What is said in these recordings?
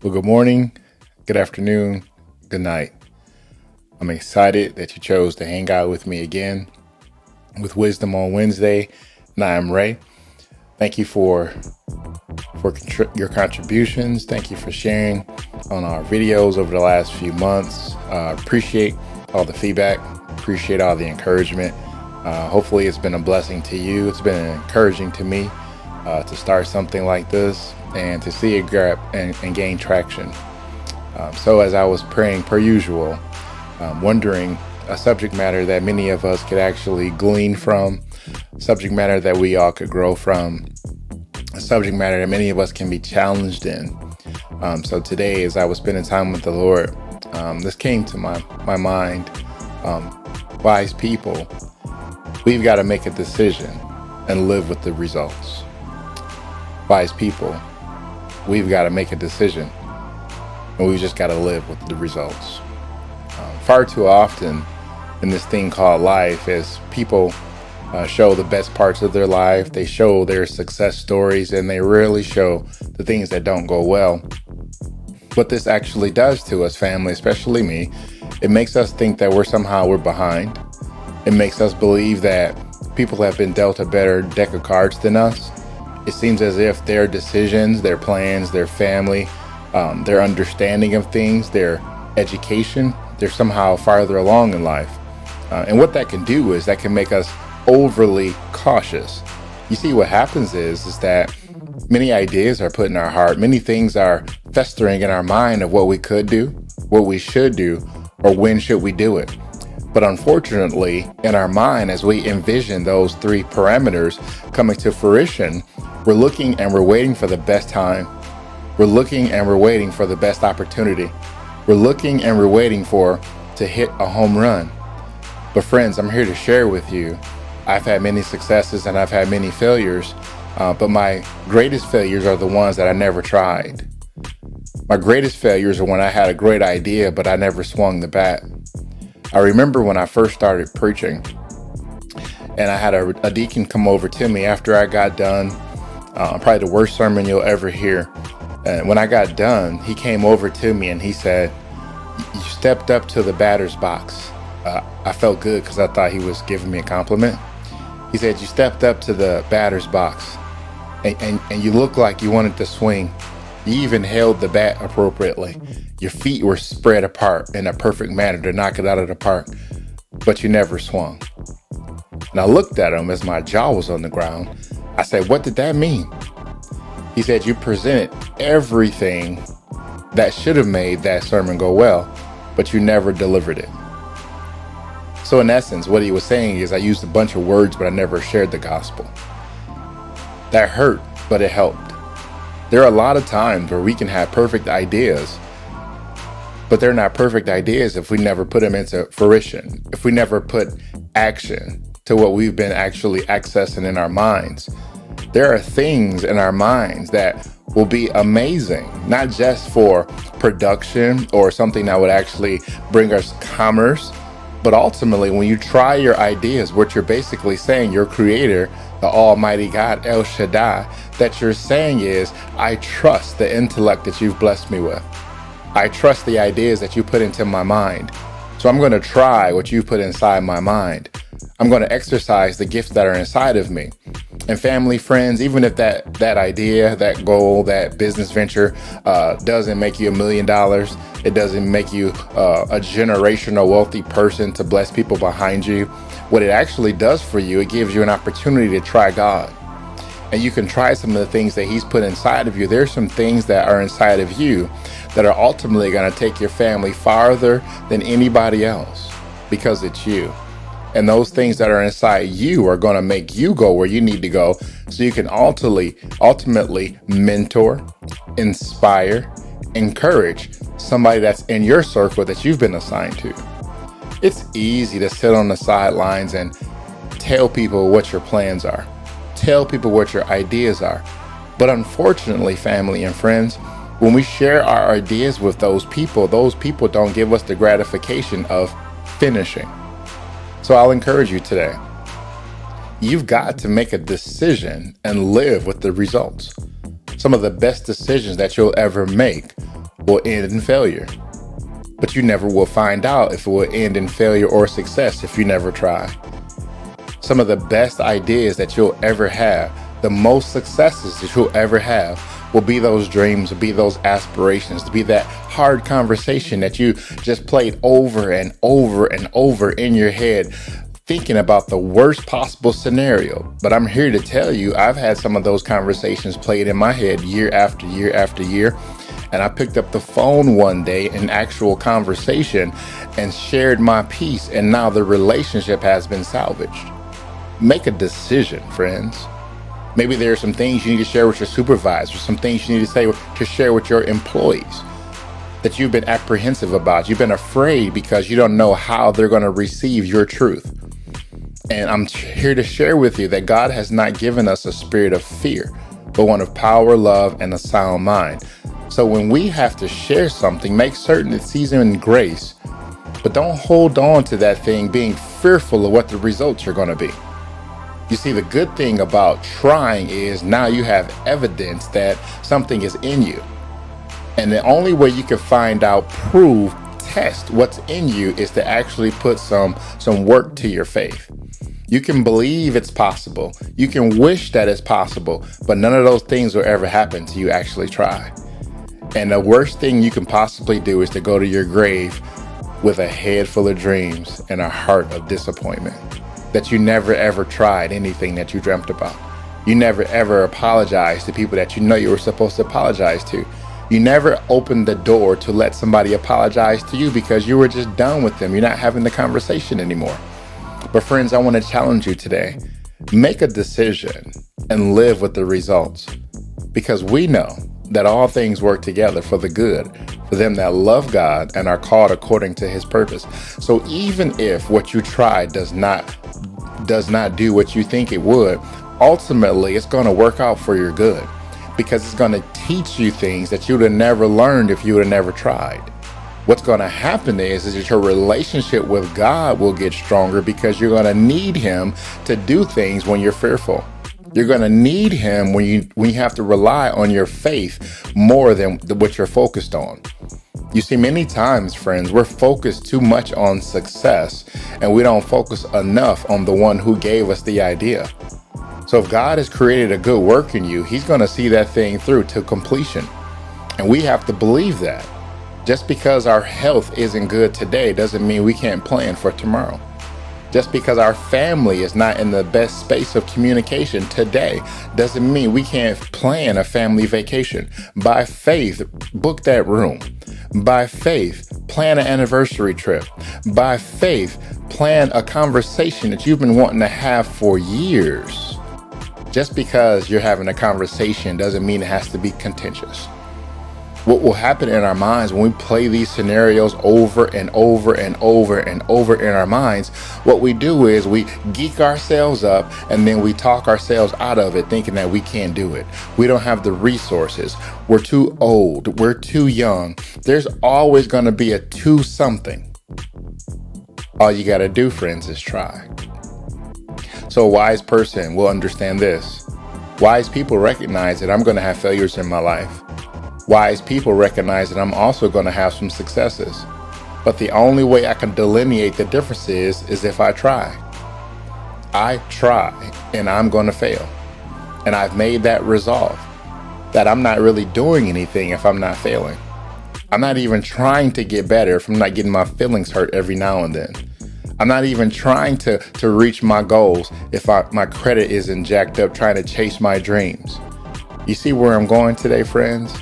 Well, good morning, good afternoon, good night. I'm excited that you chose to hang out with me again with Wisdom on Wednesday, and I am Ray. Thank you for your contributions. Thank you for sharing on our videos over the last few months. Appreciate all the feedback. Appreciate all the encouragement. Hopefully, it's been a blessing to you. It's been encouraging to me to start something like this and to see it grab and gain traction. So as I was praying per usual, wondering a subject matter that many of us could actually glean from, subject matter that we all could grow from, a subject matter that many of us can be challenged in. So today, as I was spending time with the Lord, this came to my mind. Wise people, we've got to make a decision and live with the results. Wise people, we've got to make a decision and we've just got to live with the results. Far too often in this thing called life, as people show the best parts of their life, they show their success stories, and they rarely show the things that don't go well. What this actually does to us, family, especially me, it makes us think that we're behind. It makes us believe that people have been dealt a better deck of cards than us. It seems as if their decisions, their plans, their family, their understanding of things, their education, they're somehow farther along in life. And what that can do is that can make us overly cautious. You see, what happens is that many ideas are put in our heart. Many things are festering in our mind of what we could do, what we should do, or when should we do it. But unfortunately, in our mind, as we envision those three parameters coming to fruition, we're looking and we're waiting for the best time. We're looking and we're waiting for the best opportunity. We're looking and we're waiting to hit a home run. But friends, I'm here to share with you. I've had many successes and I've had many failures, but my greatest failures are the ones that I never tried. My greatest failures are when I had a great idea, but I never swung the bat. I remember when I first started preaching, and I had a deacon come over to me after I got done. Probably the worst sermon you'll ever hear. And when I got done, he came over to me and he said, "You stepped up to the batter's box." I felt good because I thought he was giving me a compliment. He said, "You stepped up to the batter's box and you looked like you wanted to swing. You even held the bat appropriately. Your feet were spread apart in a perfect manner to knock it out of the park, but you never swung." And I looked at him as my jaw was on the ground. I said, "What did that mean?" He said, "You presented everything that should have made that sermon go well, but you never delivered it." So in essence, what he was saying is I used a bunch of words, but I never shared the gospel. That hurt, but it helped. There are a lot of times where we can have perfect ideas, but they're not perfect ideas if we never put them into fruition, if we never put action to what we've been actually accessing in our minds. There are things in our minds that will be amazing, not just for production or something that would actually bring us commerce, but ultimately when you try your ideas, what you're basically saying, your creator, the Almighty God, El Shaddai, that you're saying is, I trust the intellect that you've blessed me with. I trust the ideas that you put into my mind. So I'm going to try what you put inside my mind. I'm going to exercise the gifts that are inside of me. And family, friends, even if that idea, that goal, that business venture doesn't make you $1 million, it doesn't make you a generational wealthy person to bless people behind you. What it actually does for you, it gives you an opportunity to try God. And you can try some of the things that he's put inside of you. There's some things that are inside of you that are ultimately going to take your family farther than anybody else because it's you. And those things that are inside you are going to make you go where you need to go so you can ultimately mentor, inspire, encourage somebody that's in your circle that you've been assigned to. It's easy to sit on the sidelines and tell people what your plans are. Tell people what your ideas are. But unfortunately, family and friends, when we share our ideas with those people don't give us the gratification of finishing. So I'll encourage you today. You've got to make a decision and live with the results. Some of the best decisions that you'll ever make will end in failure. But you never will find out if it will end in failure or success if you never try. Some of the best ideas that you'll ever have, the most successes that you'll ever have, will be those dreams, will be those aspirations, to be that hard conversation that you just played over and over and over in your head, thinking about the worst possible scenario. But I'm here to tell you, I've had some of those conversations played in my head year after year after year. And I picked up the phone one day in actual conversation and shared my piece. And now the relationship has been salvaged. Make a decision, friends. Maybe there are some things you need to share with your supervisor, some things you need to share with your employees that you've been apprehensive about. You've been afraid because you don't know how they're going to receive your truth. And I'm here to share with you that God has not given us a spirit of fear, but one of power, love, and a sound mind. So when we have to share something, make certain it's seasoned in grace, but don't hold on to that thing being fearful of what the results are going to be. You see, the good thing about trying is now you have evidence that something is in you. And the only way you can find out, prove, test what's in you is to actually put some work to your faith. You can believe it's possible. You can wish that it's possible, but none of those things will ever happen till you actually try. And the worst thing you can possibly do is to go to your grave with a head full of dreams and a heart of disappointment. That you never ever tried anything that you dreamt about. You never ever apologized to people that you know you were supposed to apologize to. You never opened the door to let somebody apologize to you because you were just done with them. You're not having the conversation anymore. But friends, I want to challenge you today. Make a decision and live with the results. Because we know that all things work together for the good, for them that love God and are called according to his purpose. So even if what you try does not do what you think it would, ultimately it's going to work out for your good, because it's going to teach you things that you would have never learned if you would have never tried. What's going to happen is that your relationship with God will get stronger, because you're going to need him to do things when you're fearful. You're going to need him when you have to rely on your faith more than what you're focused on. You see, many times, friends, we're focused too much on success and we don't focus enough on the one who gave us the idea. So if God has created a good work in you, he's going to see that thing through to completion. And we have to believe that. Just because our health isn't good today doesn't mean we can't plan for tomorrow. Just because our family is not in the best space of communication today doesn't mean we can't plan a family vacation. By faith, book that room. By faith, plan an anniversary trip. By faith, plan a conversation that you've been wanting to have for years. Just because you're having a conversation doesn't mean it has to be contentious. What will happen in our minds when we play these scenarios over and over and over and over in our minds, what we do is we geek ourselves up and then we talk ourselves out of it, thinking that we can't do it. We don't have the resources. We're too old. We're too young. There's always going to be a too something. All you got to do, friends, is try. So a wise person will understand this. Wise people recognize that I'm going to have failures in my life. Wise people recognize that I'm also going to have some successes. But the only way I can delineate the differences is if I try. I try and I'm going to fail. And I've made that resolve that I'm not really doing anything if I'm not failing. I'm not even trying to get better if I'm not getting my feelings hurt every now and then. I'm not even trying to reach my goals if my credit isn't jacked up trying to chase my dreams. You see where I'm going today, friends?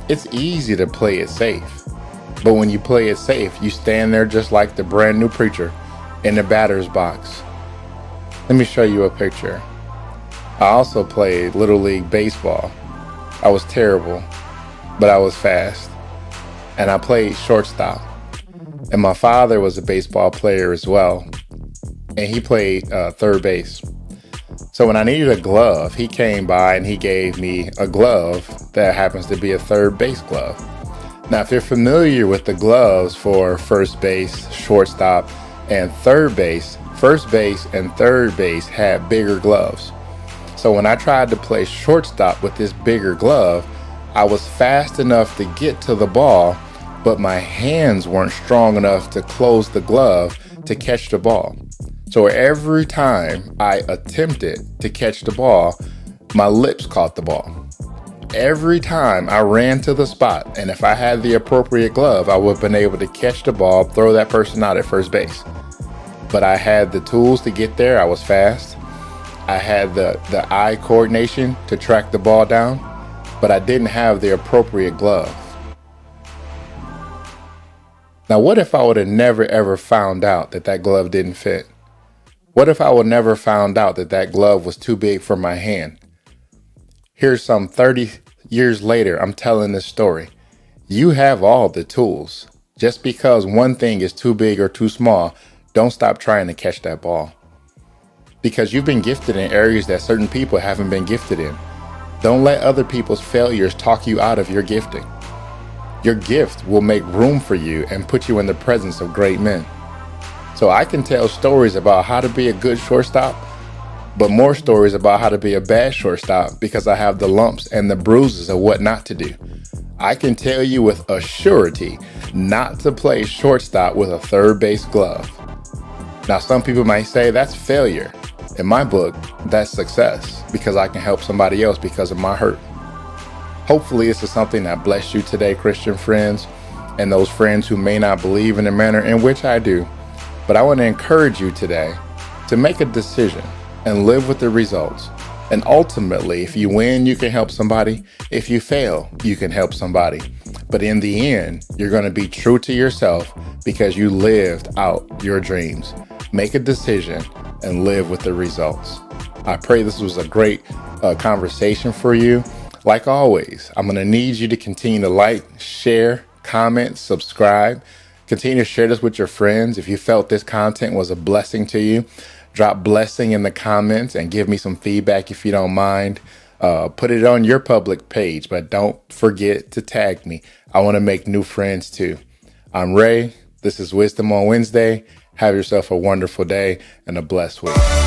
It's easy to play it safe, but when you play it safe, you stand there just like the brand new preacher in the batter's box. Let me show you a picture. I also played Little League Baseball. I was terrible, but I was fast. And I played shortstop. And my father was a baseball player as well. And he played third base. So when I needed a glove, he came by and he gave me a glove that happens to be a third base glove. Now, if you're familiar with the gloves for first base, shortstop, and third base, first base and third base had bigger gloves. So when I tried to play shortstop with this bigger glove, I was fast enough to get to the ball, but my hands weren't strong enough to close the glove to catch the ball. So every time I attempted to catch the ball, my lips caught the ball. Every time I ran to the spot, and if I had the appropriate glove, I would have been able to catch the ball, throw that person out at first base. But I had the tools to get there. I was fast. I had the eye coordination to track the ball down, but I didn't have the appropriate glove. Now, what if I would have never ever found out that that glove didn't fit? What if I would never found out that that glove was too big for my hand? Here's some 30 years later, I'm telling this story. You have all the tools. Just because one thing is too big or too small, don't stop trying to catch that ball. Because you've been gifted in areas that certain people haven't been gifted in. Don't let other people's failures talk you out of your gifting. Your gift will make room for you and put you in the presence of great men. So I can tell stories about how to be a good shortstop, but more stories about how to be a bad shortstop because I have the lumps and the bruises of what not to do. I can tell you with a surety not to play shortstop with a third base glove. Now, some people might say that's failure. In my book, that's success because I can help somebody else because of my hurt. Hopefully, this is something that blessed you today, Christian friends, and those friends who may not believe in the manner in which I do. But I want to encourage you today to make a decision and live with the results. And ultimately, if you win, you can help somebody. If you fail, you can help somebody. But in the end, you're going to be true to yourself because you lived out your dreams. Make a decision and live with the results. I pray this was a great conversation for you. Like always, I'm going to need you to continue to like, share, comment, subscribe. Continue to share this with your friends. If you felt this content was a blessing to you, drop blessing in the comments and give me some feedback if you don't mind. Put it on your public page, but don't forget to tag me. I want to make new friends too. I'm Ray. This is Wisdom on Wednesday. Have yourself a wonderful day and a blessed week.